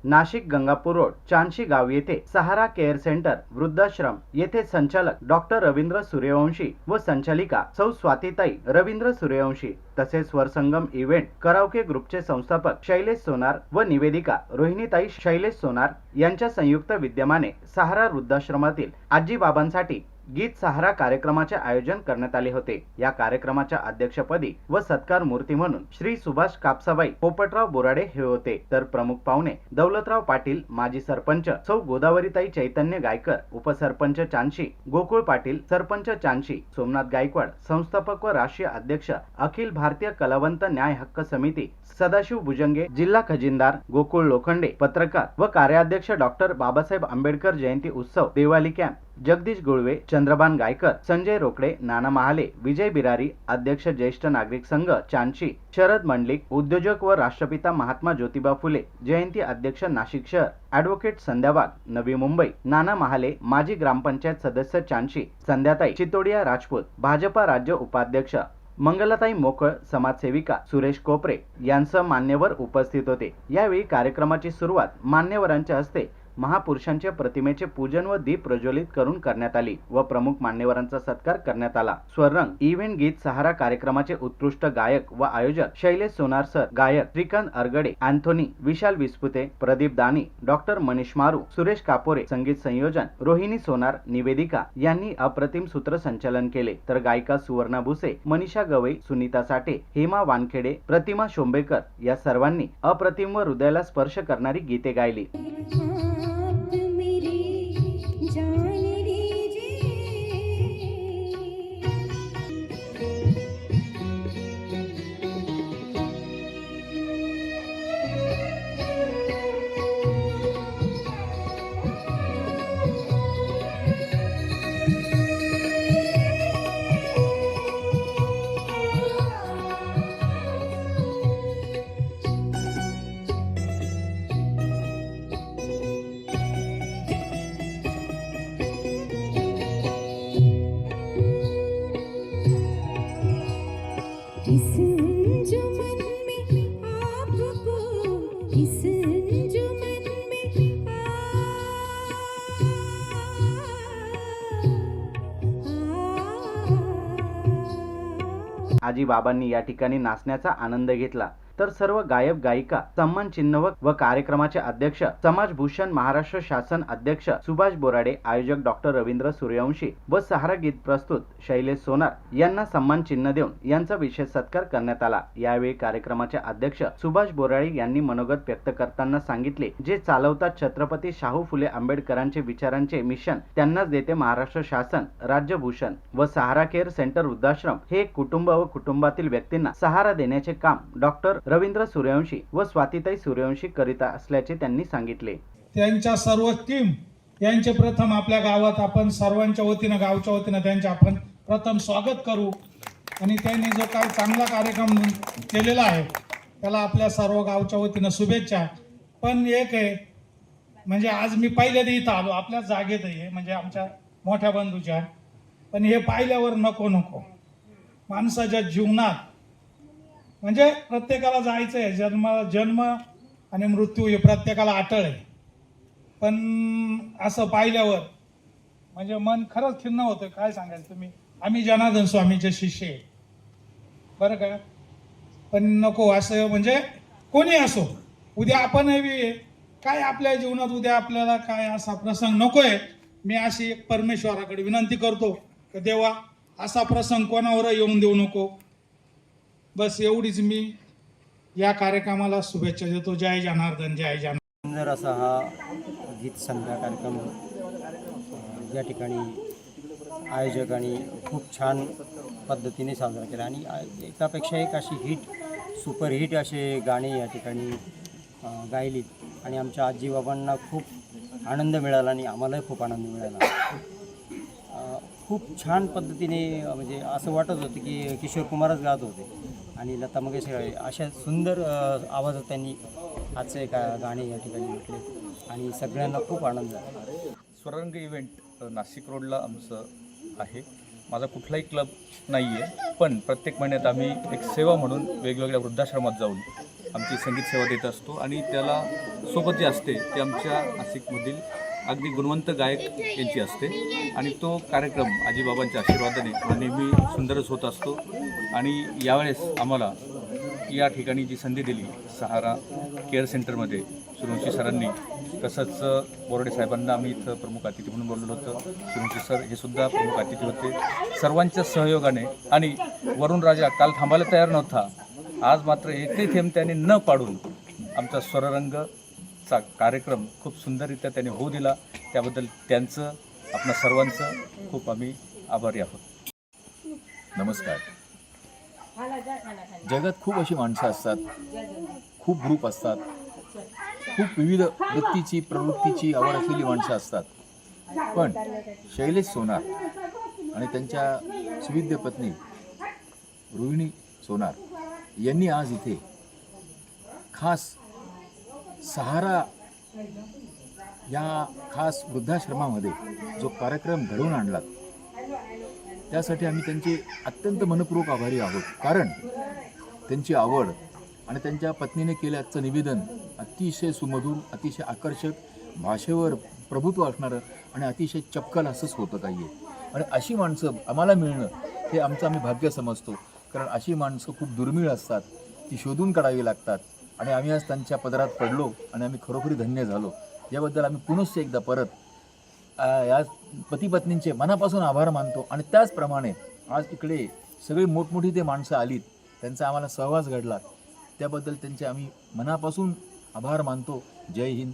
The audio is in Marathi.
नाशिक गंगापूर रोड चांशी गाव येथे सहारा केअर सेंटर वृद्धाश्रम येथे संचालक डॉक्टर रवींद्र सूर्यवंशी व संचालिका सौ स्वातीताई रवींद्र सूर्यवंशी तसेच स्वरसंगम इव्हेंट कराओके ग्रुपचे संस्थापक शैलेश सोनार व निवेदिका रोहिणीताई शैलेश सोनार यांच्या संयुक्त विद्यमाने सहारा वृद्धाश्रमातील आजी बाबांसाठी गीत सहारा कार्यक्रमाचे आयोजन करण्यात आले होते। या कार्यक्रमाच्या अध्यक्षपदी व सत्कार मूर्ती म्हणून श्री सुभाष कापसाबाई पोपटराव बोराडे हे होते, तर प्रमुख पाहुणे दौलतराव पाटील, माजी सरपंच सौ गोदावरीताई चैतन्य गायकर, उपसरपंच चांशी गोकुळ पाटील, सरपंच चांशी सोमनाथ गायकवाड, संस्थापक व राष्ट्रीय अध्यक्ष अखिल भारतीय कलावंत न्याय हक्क समिती सदाशिव भुजंगे, जिल्हा खजिनदार गोकुळ लोखंडे, पत्रकार व कार्याध्यक्ष डॉक्टर बाबासाहेब आंबेडकर जयंती उत्सव देवाली कॅम्प जगदीश गुळवे, चंद्रबान गायकर, संजय रोकडे, नाना महाले, विजय बिरारी, अध्यक्ष ज्येष्ठ नागरिक संघ चांशी शरद मंडलिक, उद्योजक व राष्ट्रपिता महात्मा ज्योतिबा फुले जयंती अध्यक्ष नाशिक शहर ॲडव्होकेट संध्या वाघ, नवी मुंबई, नाना महाले, माजी ग्रामपंचायत सदस्य चांशी संध्याताई चितोडिया राजपूत, भाजपा राज्य उपाध्यक्ष मंगलाताई मोकळ, समाजसेविका सुरेश कोपरे यांसह मान्यवर उपस्थित होते। यावेळी कार्यक्रमाची सुरुवात मान्यवरांच्या हस्ते महापुरुषांच्या प्रतिमेचे पूजन व दीप प्रज्वलित करून करण्यात आली व प्रमुख मान्यवरांचा सत्कार करण्यात आला। स्वरंग इव्हेंट गीत सहारा कार्यक्रमाचे उत्कृष्ट गायक व आयोजक शैलेश सोनार सर, गायक श्रीकांत अरगडे, अँथोनी, विशाल विस्पुते, प्रदीप दानी, डॉक्टर मनीष मारू, सुरेश कापोरे, संगीत संयोजन रोहिणी सोनार, निवेदिका यांनी अप्रतिम सूत्रसंचालन केले, तर गायिका सुवर्णा भुसे, मनीषा गवई, सुनीता साठे, हेमा वानखेडे, प्रतिमा शोंबेकर या सर्वांनी अप्रतिम व हृदयाला स्पर्श करणारी गीते गायली। आजी बाबांनी या ठिकाणी नाचण्याचा आनंद घेतला, तर सर्व गायक गायिका सन्मान चिन्ह व कार्यक्रमाचे अध्यक्ष समाजभूषण महाराष्ट्र शासन अध्यक्ष सुभाष बोराडे, आयोजक डॉक्टर रवींद्र सूर्यवंशी व सहारा गीत प्रस्तुत शैलेश सोनार यांना सन्मान चिन्ह देऊन यांचा विशेष सत्कार करण्यात आला। यावेळी कार्यक्रमाचे अध्यक्ष सुभाष बोराडे यांनी मनोगत व्यक्त करताना सांगितले, जे चालवतात छत्रपती शाहू फुले आंबेडकरांचे विचारांचे मिशन त्यांनाच देते महाराष्ट्र शासन राज्यभूषण व सहारा केअर सेंटर वृद्धाश्रम हे कुटुंब व कुटुंबातील व्यक्तींना सहारा देण्याचे काम डॉक्टर रवींद्र सूर्यवंशी व स्वातीताई सूर्यवंशी करीत असल्याचे त्यांनी सांगितले। त्यांच्या सर्व टीम यांचे प्रथम आपल्या गावात आपण सर्वांच्या वतीने गावच्या वतीने त्यांचे आपण प्रथम स्वागत करू आणि त्यांनी जो काही चांगला कार्यक्रम केलेला आहे त्याला आपल्या सर्व गावच्या वतीने शुभेच्छा। पण एक आहे म्हणजे आज मी पहिल्यांदा इथं आलो आपल्या जागेत आहे म्हणजे आमच्या मोठ्या बंधूच्या, पण हे पाहिल्यावर नको माणसाच्या जीवनात म्हणजे प्रत्येकाला जायचं आहे, जन्म आणि मृत्यू हे प्रत्येकाला अटळ आहे, पण असं पाहिल्यावर म्हणजे मन खरंच खिन्न होतं। काय सांगायचं तुम्ही, आम्ही जनार्दन स्वामीचे शिष्य आहे बरं का, पण नको असं म्हणजे कोणी असो उद्या आपण काय आपल्या जीवनात उद्या आपल्याला काय असा प्रसंग नकोय। मी अशी एक परमेश्वराकडे विनंती करतो की देवा असा प्रसंग कोणावर येऊन देऊ नको, बस एवढीच मी या कार्यक्रमाला शुभेच्छा देतो। जय जनार्दन, जय जनार्दन। सुंदर असा हा गीत संध्या कार्यक्रम या ठिकाणी आयोजकांनी खूप छान पद्धतीने साजरा केला आणि एकापेक्षा एक अशी सुपरहिट असे गाणे या ठिकाणी गायली आणि आमच्या आजी बाबांना खूप आनंद मिळाला आणि आम्हालाही खूप आनंद मिळाला। खूप छान पद्धतीने म्हणजे असं वाटत होतं की किशोर कुमारच गात होते आणि लता मंगेशकर अशा सुंदर आवाजात त्यांनी आजचे गाणे या ठिकाणी म्हटले आणि सगळ्यांना खूप आनंद झाला। स्वरंग इव्हेंट नाशिक रोडला आमचं आहे। माझा कुठलाही क्लब नाही आहे, पण प्रत्येक महिन्यात आम्ही एक सेवा म्हणून वेगवेगळ्या वृद्धाश्रमात जाऊन आमची संगीत सेवा देत असतो आणि त्याला सोबत जे असते ते आमच्या नाशिकमधील अगदी गुणवंत गायक यांची असते आणि तो कार्यक्रम आजीबाबांच्या आशीर्वादाने हा नेहमी सुंदरच होत असतो. आणि यावेळेस आम्हाला या ठिकाणी जी संधी दिली सहारा केअर सेंटरमध्ये सूर्यवंशी सरांनी, तसंच बोर्डे साहेबांना आम्ही इथं प्रमुख अतिथी म्हणून बोलवलं होतं. सूर्यवंशी सर हे सुद्धा प्रमुख अतिथी होते. सर्वांच्या सहयोगाने आणि वरुण राजा काल थांबायला तयार नव्हता, आज मात्र एकही थेंब त्याने न पाडून आमचा स्वररंगचा कार्यक्रम खूप सुंदररित्या त्याने होऊ दिला. त्याबद्दल त्यांचं आपणा सर्वांचं खूप आम्ही आभारी आहोत. नमस्कार. जगात खूप अशी माणसं असतात, खूप ग्रुप असतात, खूप विविध वृत्तीची प्रवृत्तीची आवड असलेली माणसं असतात. पण शैलेश सोनार आणि त्यांच्या सुविद्य पत्नी रोहिणी सोनार यांनी आज इथे खास सहारा या खास वृद्धाश्रमामध्ये जो कार्यक्रम घडवून आणला त्यासाठी आम्ही त्यांचे अत्यंत मनपूर्वक आभारी आहोत. कारण त्यांची आवड आणि त्यांच्या पत्नीने केल्याचं निवेदन अतिशय सुमधुर, अतिशय आकर्षक, भाषेवर प्रभुत्व असणारं आणि अतिशय चपकल असंच होतं काही आहे. आणि अशी माणसं आम्हाला मिळणं हे आमचं आम्ही भाग्य समजतो. कारण अशी माणसं खूप दुर्मिळ असतात, ती शोधून काढावी लागतात आणि आम्ही आज त्यांच्या पदरात पडलो आणि आम्ही खरोखरी धन्य झालो. याबद्दल आम्ही पुनश्च एकदा परत या पती पत्नींचे मनापासून आभार मानतो. आणि त्याचप्रमाणे आज इकडे सगळी मोठमोठी ते माणसं आलीत, त्यांचा आम्हाला सहवास घडला, त्याबद्दल त्यांचे आम्ही मनापासून आभार मानतो. जय हिंद.